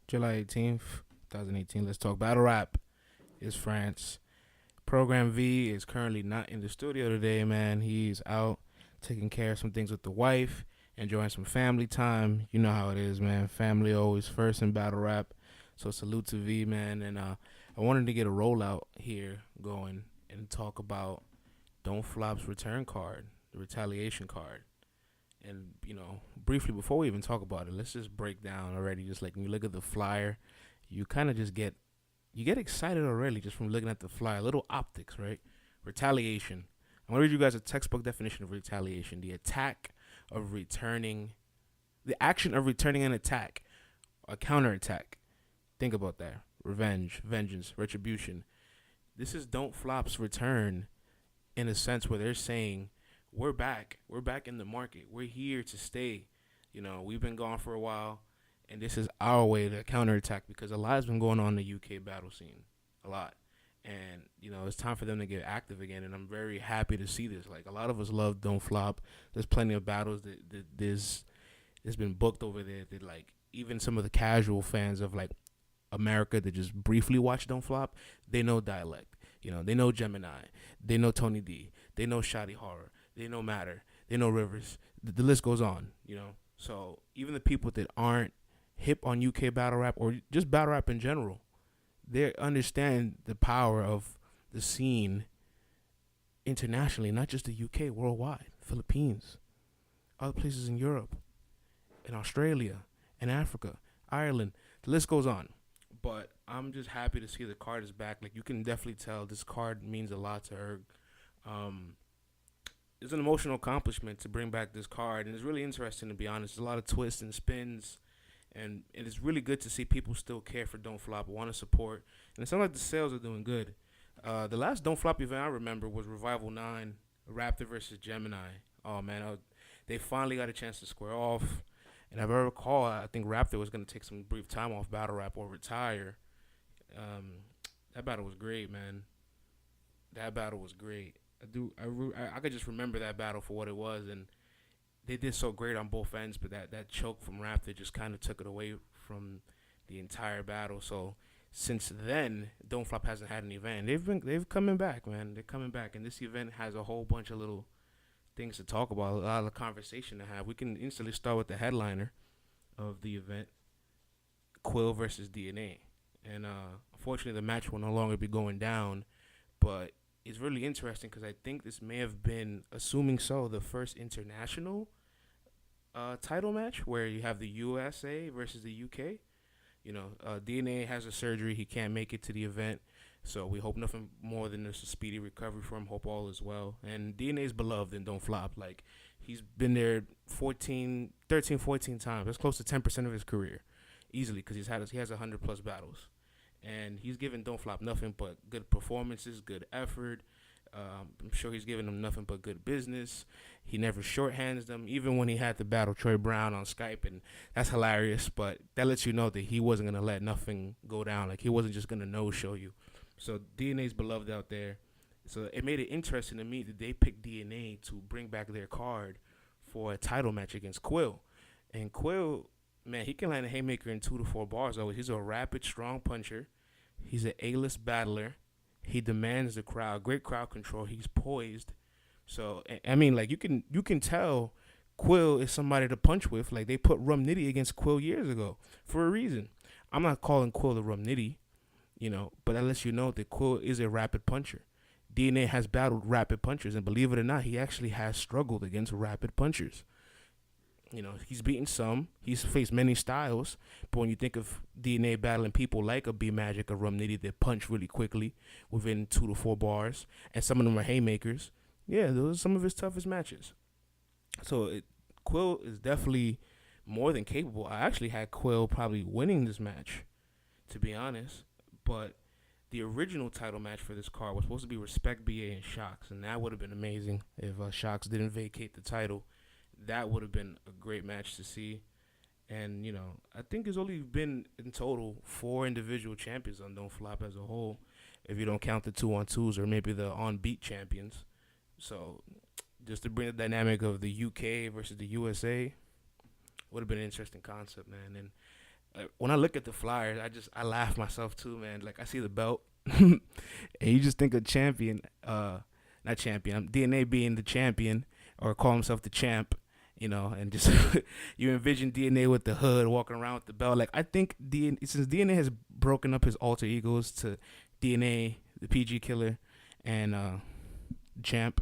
July 18th, 2018. Let's talk battle rap. Is France. Program V is currently not in the studio today, man. He's out taking care of some things with the wife, enjoying some family time. You know how it is, man. Family always first in battle rap. So salute to V, man. And I wanted to get a rollout here going and talk about Don't Flop's return card, the Retaliation card. And briefly before we even talk about it, let's just break down already. Just like when you look at the flyer, you kind of just get excited already just from looking at the flyer. Little optics, right? Retaliation. I'm gonna read you guys a textbook definition of retaliation: the attack of returning, the action of returning an attack, a counterattack. Think about that. Revenge, vengeance, retribution. This is Don't Flop's return in a sense where they're saying we're back. We're back in the market. We're here to stay. We've been gone for a while, and this is our way to counterattack because a lot has been going on in the UK battle scene. A lot. And, it's time for them to get active again, and I'm very happy to see this. Like, a lot of us love Don't Flop. There's plenty of battles that's been booked over there that, like, even some of the casual fans of, like, America that just briefly watch Don't Flop, they know Dialect. They know Gemini. They know Tony D. They know Shoddy Horror. They know Matter. They know Rivers. The list goes on, So even the people that aren't hip on UK battle rap or just battle rap in general, they understand the power of the scene internationally, not just the UK, worldwide, Philippines, other places in Europe, in Australia, in Africa, Ireland. The list goes on. But I'm just happy to see the card is back. Like, you can definitely tell this card means a lot to her. It's an emotional accomplishment to bring back this card, and it's really interesting, to be honest. There's a lot of twists and spins, and it's really good to see people still care for Don't Flop, want to support, and it sounds like the sales are doing good. The last Don't Flop event I remember was Revival 9, Raptor versus Gemini. Oh, man, they finally got a chance to square off, and if I recall, I think Raptor was going to take some brief time off battle rap or retire. That battle was great, man. That battle was great. I could just remember that battle for what it was, and they did so great on both ends. But that choke from Raptor just kind of took it away from the entire battle. So since then, Don't Flop hasn't had an event. They've coming back, man. They're coming back, and this event has a whole bunch of little things to talk about, a lot of conversation to have. We can instantly start with the headliner of the event, Quill versus DNA, and unfortunately the match will no longer be going down, but it's really interesting because I think this may have been, assuming so, the first international title match where you have the USA versus the UK. DNA has a surgery. He can't make it to the event. So we hope nothing more than just a speedy recovery for him. Hope all is well. And DNA is beloved and Don't Flop. Like, he's been there 13, 14 times. That's close to 10% of his career. Easily, because he has 100+ battles. And he's given Don't Flop nothing but good performances, good effort. I'm sure he's given them nothing but good business. He never shorthands them, even when he had to battle Troy Brown on Skype, and that's hilarious. But that lets you know that he wasn't gonna let nothing go down. Like, he wasn't just gonna no-show you. So DNA's beloved out there. So it made it interesting to me that they picked DNA to bring back their card for a title match against Quill. And Quill, man, he can land a haymaker in 2 to 4 bars. Always, he's a rapid, strong puncher. He's an A-list battler. He demands the crowd. Great crowd control. He's poised. So I mean, like, you can tell Quill is somebody to punch with. Like, they put Rum Nitty against Quill years ago for a reason. I'm not calling Quill the Rum Nitty, but that lets you know that Quill is a rapid puncher. DNA has battled rapid punchers, and believe it or not, he actually has struggled against rapid punchers. He's beaten some. He's faced many styles. But when you think of DNA battling people like a B Magic or Rum Nitty that punch really quickly within 2 to 4 bars, and some of them are haymakers, yeah, those are some of his toughest matches. So Quill is definitely more than capable. I actually had Quill probably winning this match, to be honest. But the original title match for this card was supposed to be Respect BA and Shocks, and that would have been amazing if Shocks didn't vacate the title. That would have been a great match to see. And, I think there's only been in total 4 individual champions on Don't Flop as a whole, if you don't count the 2-on-2s or maybe the on-beat champions. So just to bring the dynamic of the UK versus the USA would have been an interesting concept, man. And When I look at the Flyers, I laugh myself too, man. Like I see the belt, and you just think of champion, not champion, DNA being the champion or call himself the champ, and just you envision DNA with the hood walking around with the belt. Like I think since DNA has broken up his alter egos to DNA, the PG killer, and champ,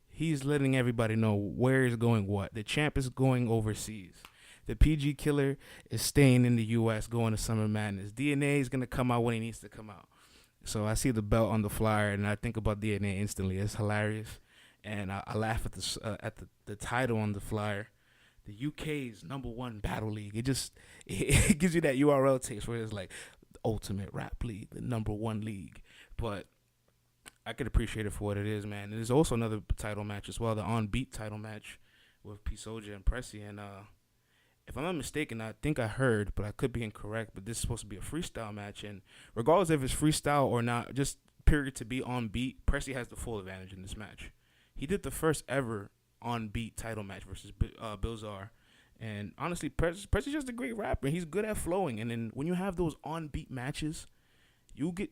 he's letting everybody know where he's going what. The champ is going overseas. The PG killer is staying in the U.S., going to Summer Madness. DNA is going to come out when he needs to come out. So I see the belt on the Flyer, and I think about DNA instantly. It's hilarious. And I laugh at the title on the Flyer. The UK's #1 battle league. It gives you that URL taste where it's like the ultimate rap league, the #1 league. But I could appreciate it for what it is, man. And there's also another title match as well, the On Beat title match with P Soldier and Pressy. And if I'm not mistaken, I think I heard, but I could be incorrect, but this is supposed to be a freestyle match. And regardless if it's freestyle or not, just period to be on beat, Pressy has the full advantage in this match. He did the first ever on beat title match versus Bilzar. And honestly, Pressy's just a great rapper. He's good at flowing. And then when you have those on beat matches, you get.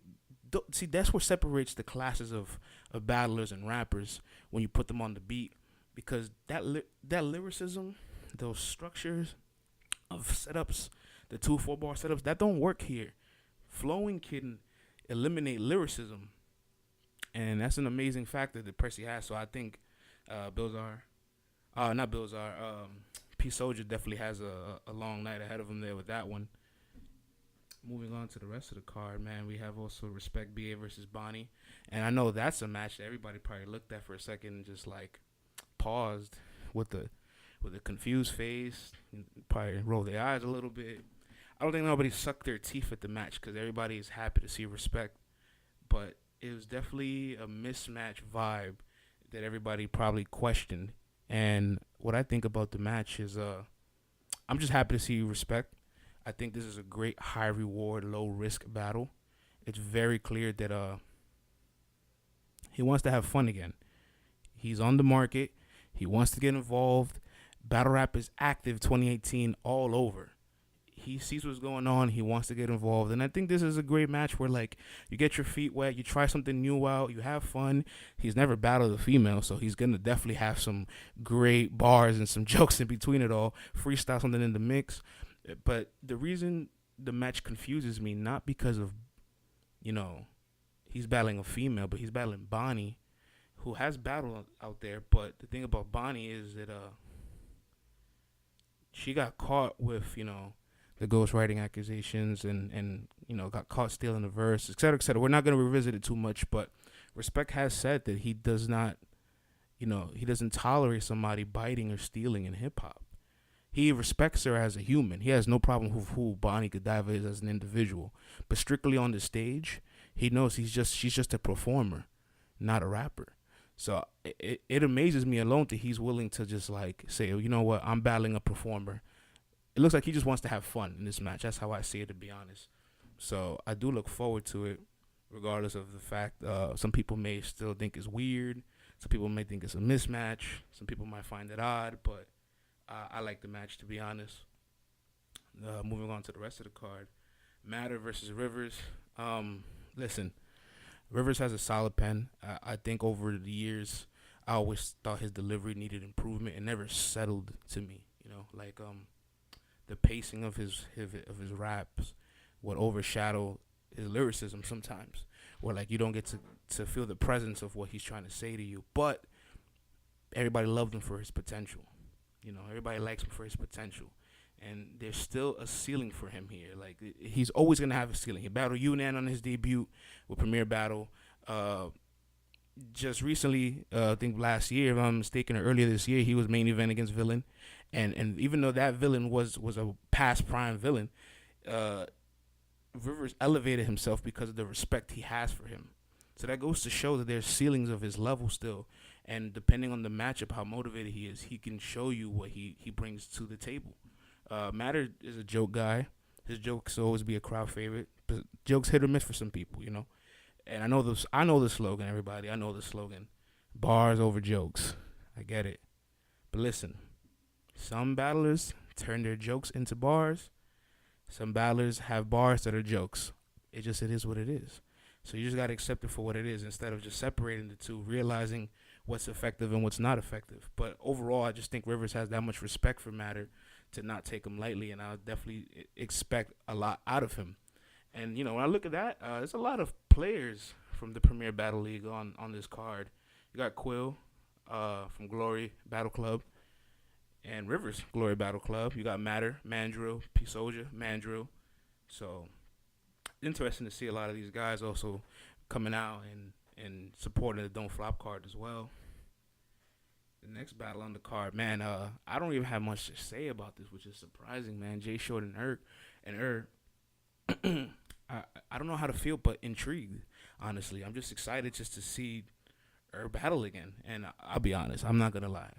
See, that's what separates the classes of battlers and rappers when you put them on the beat, because that lyricism, those structures of setups, the 2-4 bar setups, that don't work here. Flowing can eliminate lyricism, and that's an amazing factor that Pressy has. So I think P Soldier definitely has a long night ahead of him there with that one. Moving on to the rest of the card, man, we have also Respect BA versus Bonnie. And I know that's a match that everybody probably looked at for a second and just like paused with a confused face, and probably rolled their eyes a little bit. I don't think nobody sucked their teeth at the match because everybody is happy to see Respect. But it was definitely a mismatch vibe that everybody probably questioned. And what I think about the match is I'm just happy to see Respect. I think this is a great high reward, low risk battle. It's very clear that he wants to have fun again. He's on the market. He wants to get involved. Battlerap is active 2018 all over. He sees what's going on. He wants to get involved. And I think this is a great match where, like, you get your feet wet. You try something new out. You have fun. He's never battled a female, so he's going to definitely have some great bars and some jokes in between it all. Freestyle something in the mix. But the reason the match confuses me, not because of, he's battling a female, but he's battling Bonnie, who has battled out there. But the thing about Bonnie is that she got caught with, the ghostwriting accusations and got caught stealing the verse, et cetera, et cetera. We're not going to revisit it too much, but Respect has said that he does not, he doesn't tolerate somebody biting or stealing in hip-hop. He respects her as a human. He has no problem with who Bonnie Godiva is as an individual. But strictly on the stage, he knows she's just a performer, not a rapper. So it amazes me alone that he's willing to just like say, you know what, I'm battling a performer. It looks like he just wants to have fun in this match. That's how I see it, to be honest. So I do look forward to it, regardless of the fact some people may still think it's weird. Some people may think it's a mismatch. Some people might find it odd, but I like the match, to be honest. Moving on to the rest of the card. Matter versus Rivers. Listen, Rivers has a solid pen. I think over the years, I always thought his delivery needed improvement. It never settled to me. The pacing of his raps would overshadow his lyricism sometimes, where like you don't get to feel the presence of what he's trying to say to you. But everybody loved him for his potential. Everybody likes him for his potential. And there's still a ceiling for him here. Like, he's always going to have a ceiling. He battled Unan on his debut with Premier Battle. Just recently, I think last year, if I'm mistaken, or earlier this year, he was main event against Villain. And even though that villain was a past prime villain, Rivers elevated himself because of the respect he has for him. So that goes to show that there's ceilings of his level still. And depending on the matchup, how motivated he is, he can show you what he brings to the table. Matter is a joke guy. His jokes will always be a crowd favorite. But jokes hit or miss for some people, And I know the slogan, everybody. I know the slogan. Bars over jokes. I get it. But listen, some battlers turn their jokes into bars. Some battlers have bars that are jokes. It is what it is. So you just gotta accept it for what it is instead of just separating the two, realizing what's effective and what's not effective. But overall, I just think Rivers has that much respect for Matter to not take him lightly, and I definitely expect a lot out of him. And when I look at that, there's a lot of players from the Premier Battle League on this card. You got Quill from Glory Battle Club and Rivers Glory Battle Club. You got Matter, Mandrill, P Soldier, Mandrill. So interesting to see a lot of these guys also coming out and supporting the Don't Flop card as well. The next battle on the card, man, I don't even have much to say about this, which is surprising, man. Jay Short and I don't know how to feel, but intrigued. Honestly, I'm just excited just to see battle again. And I'll be honest, I'm not gonna lie.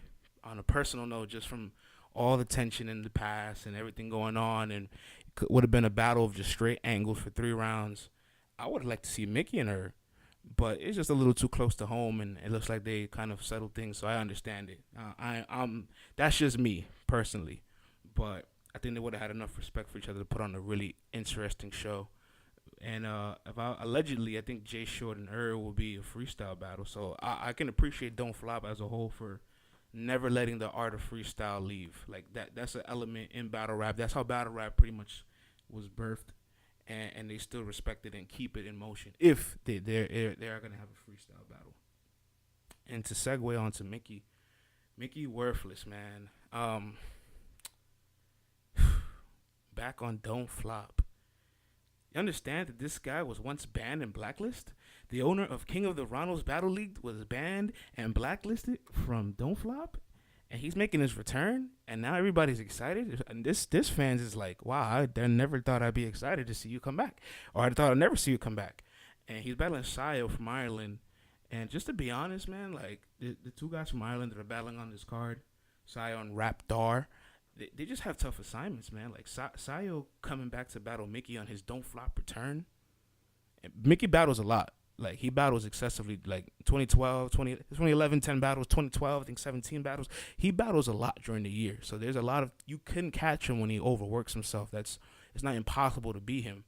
On a personal note, just from all the tension in the past and everything going on, and it would have been a battle of just straight angles for 3 rounds. I would have liked to see Mickey and her, but it's just a little too close to home, and it looks like they kind of settled things. So I understand it. That's just me personally, but I think they would have had enough respect for each other to put on a really interesting show. And allegedly, I think Jay Short and will be a freestyle battle. So I can appreciate Don't Flop as a whole for never letting the art of freestyle leave. Like that's an element in battle rap. That's how battle rap pretty much was birthed, and they still respect it and keep it in motion. If they are gonna have a freestyle battle. And to segue on to Mickey worthless, man. Back on Don't Flop. You understand that this guy was once banned and blacklisted? The owner of King of the Ronalds Battle League was banned and blacklisted from Don't Flop? And he's making his return? And now everybody's excited? And this fans is like, wow, I never thought I'd be excited to see you come back. Or I thought I'd never see you come back. And he's battling Sayo from Ireland. And just to be honest, man, like, the two guys from Ireland that are battling on this card, Sayo and Raptor, they just have tough assignments, man. Like, Sayo coming back to battle Mickey on his Don't Flop return. And Mickey battles a lot. Like, he battles excessively. Like, 2011, 10 battles. 2012, I think 17 battles. He battles a lot during the year. So there's a lot of, you couldn't catch him when he overworks himself. It's not impossible to beat him.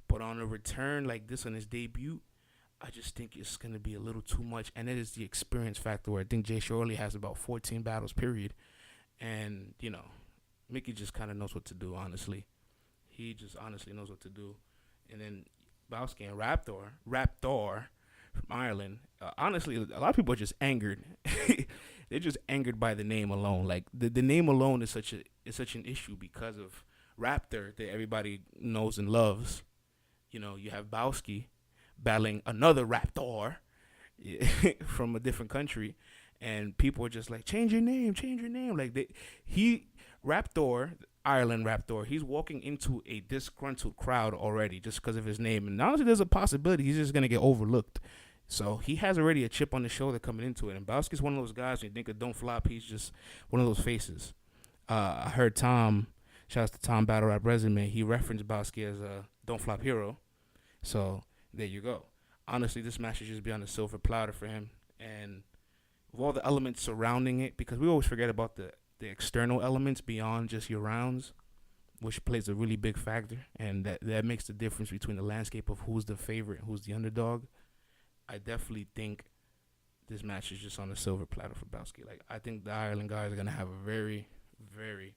But on a return like this on his debut, I just think it's going to be a little too much. And it is the experience factor where I think Jay Shorley has about 14 battles, period. And, Mickey just kind of knows what to do, honestly. He just honestly knows what to do. And then Bowski and Raptor from Ireland. Honestly, a lot of people are just angered. They're just angered by the name alone. Like, the name alone is such an issue because of Raptor that everybody knows and loves. You have Bowski battling another Raptor from a different country. And people are just like, change your name. Like, Ireland Raptor, he's walking into a disgruntled crowd already just because of his name. And honestly, there's a possibility he's just going to get overlooked. So he has already a chip on the shoulder coming into it. And Bowski's one of those guys, when you think of Don't Flop, he's just one of those faces. I heard Tom, shouts to Tom Battle Rap Resume, he referenced Bowski as a Don't Flop hero. So there you go. Honestly, this match should just be on the silver platter for him. And with all the elements surrounding it, because we always forget about the external elements beyond just your rounds, which plays a really big factor, and that makes the difference between the landscape of who's the favorite and who's the underdog. I definitely think this match is just on the silver platter for Bowski. Like, I think the Ireland guys are going to have a very, very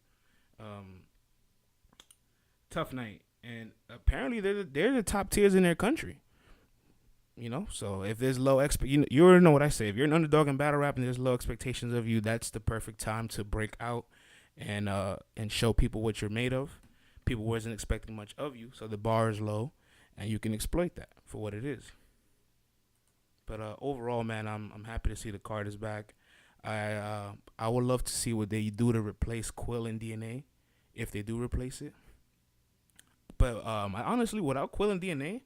tough night, and apparently they're the top tiers in their country. So if there's low you already know what I say. If you're an underdog in battle rap and there's low expectations of you, that's the perfect time to break out and show people what you're made of. People wasn't expecting much of you, so the bar is low, and you can exploit that for what it is. But overall, man, I'm happy to see the card is back. I would love to see what they do to replace Quill and DNA, if they do replace it. But honestly, without Quill and DNA,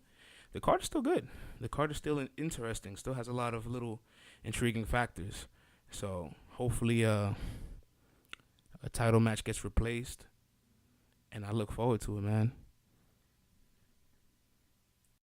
the card is still good. The card is still interesting. Still has a lot of little intriguing factors. So hopefully a title match gets replaced. And I look forward to it, man.